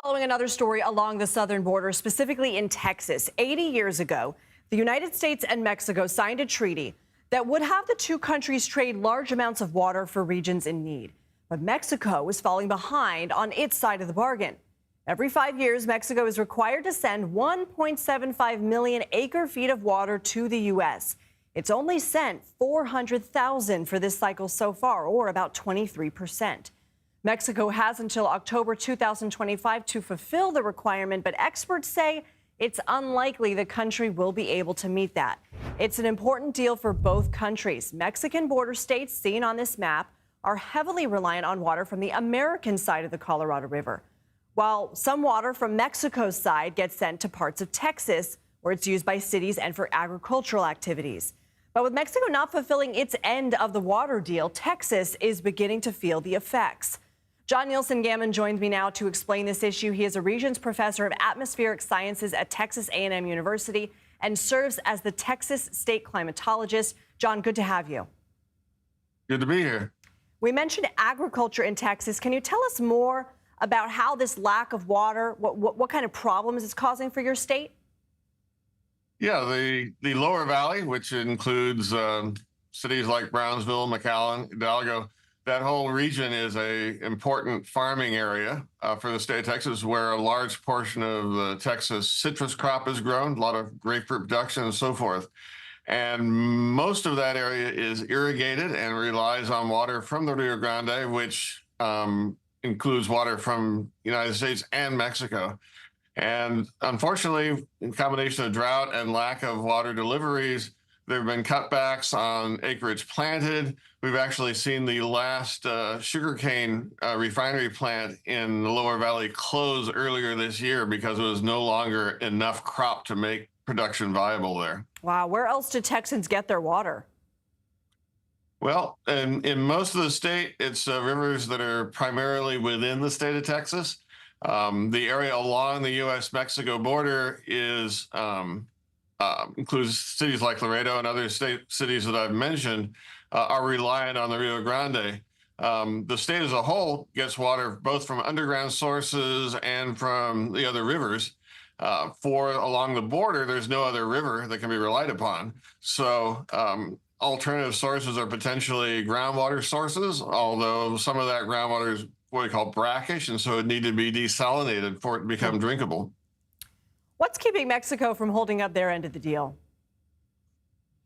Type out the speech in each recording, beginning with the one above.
Following another story along the southern border, specifically in Texas, 80 years ago, the United States and Mexico signed a treaty that would have the two countries trade large amounts of water for regions in need. But Mexico is falling behind on its side of the bargain. Every 5 years, Mexico is required to send 1.75 million acre-feet of water to the U.S. It's only sent 400,000 for this cycle so far, or about 23%. Mexico has until October 2025 to fulfill the requirement, but experts say it's unlikely the country will be able to meet that. It's an important deal for both countries. Mexican border states seen on this map are heavily reliant on water from the American side of the Colorado River, while some water from Mexico's side gets sent to parts of Texas, where it's used by cities and for agricultural activities. But with Mexico not fulfilling its end of the water deal, Texas is beginning to feel the effects. John Nielsen-Gammon joins me now to explain this issue. He is a Regents Professor of Atmospheric Sciences at Texas A&M University and serves as the Texas State Climatologist. John, good to have you. Good to be here. We mentioned agriculture in Texas. Can you tell us more about how this lack of water, what kind of problems it's causing for your state? Yeah, the lower valley, which includes cities like Brownsville, McAllen, Hidalgo, that whole region is a important farming area for the state of Texas, where a large portion of the Texas citrus crop is grown, a lot of grapefruit production and so forth. And most of that area is irrigated and relies on water from the Rio Grande, which includes water from the United States and Mexico. And unfortunately, in combination of drought and lack of water deliveries, there have been cutbacks on acreage planted. We've actually seen the last sugarcane refinery plant in the lower valley close earlier this year because it was no longer enough crop to make production viable there. Wow, where else do Texans get their water? Well, in most of the state, it's rivers that are primarily within the state of Texas. The area along the U.S.-Mexico border is includes cities like Laredo and other cities that I've mentioned are reliant on the Rio Grande. The state as a whole gets water both from underground sources and from the other rivers. Along the border, there's no other river that can be relied upon. So alternative sources are potentially groundwater sources, although some of that groundwater is what we call brackish, and so it would need to be desalinated for it to become drinkable. What's keeping Mexico from holding up their end of the deal?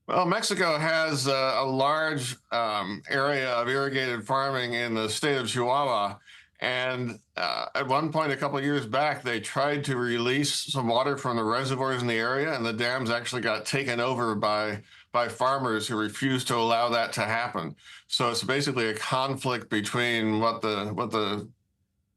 Well, Mexico has a large area of irrigated farming in the state of Chihuahua. And at one point, a couple of years back, they tried to release some water from the reservoirs in the area, and the dams actually got taken over by farmers who refused to allow that to happen. So it's basically a conflict between what the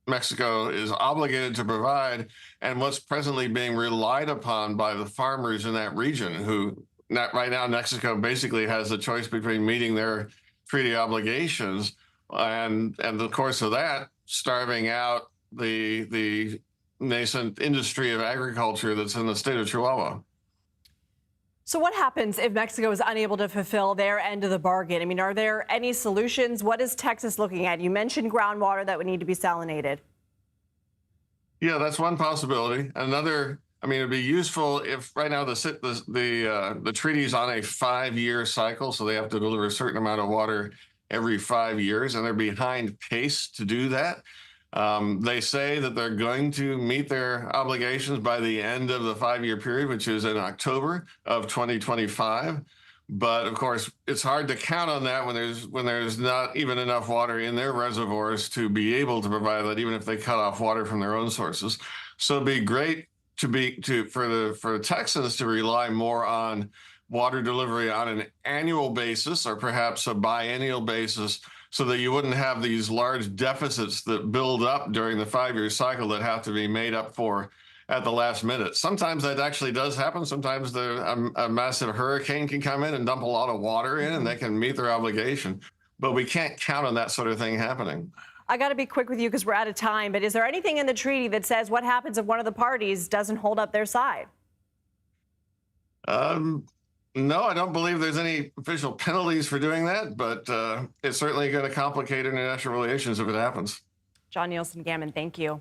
Mexico is obligated to provide and what's presently being relied upon by the farmers in that region, who right now Mexico basically has the choice between meeting their treaty obligations and the course of that, starving out the nascent industry of agriculture that's in the state of Chihuahua. So what happens if Mexico is unable to fulfill their end of the bargain? I mean, are there any solutions? What is Texas looking at? You mentioned groundwater that would need to be salinated. Yeah, that's one possibility. Another, I mean, it'd be useful if right now the treaty's on a 5-year cycle, so they have to deliver a certain amount of water every 5 years, and they're behind pace to do that. They say that they're going to meet their obligations by the end of the 5-year period, which is in October of 2025. But of course, it's hard to count on that when there's not even enough water in their reservoirs to be able to provide that, even if they cut off water from their own sources. So it'd be great for Texans to rely more on water delivery on an annual basis or perhaps a biennial basis, so that you wouldn't have these large deficits that build up during the 5-year cycle that have to be made up for at the last minute. Sometimes that actually does happen. Sometimes a massive hurricane can come in and dump a lot of water in, and they can meet their obligation. But we can't count on that sort of thing happening. I got to be quick with you because we're out of time, but is there anything in the treaty that says what happens if one of the parties doesn't hold up their side? No, I don't believe there's any official penalties for doing that, but it's certainly going to complicate international relations if it happens. John Nielsen-Gammon, thank you.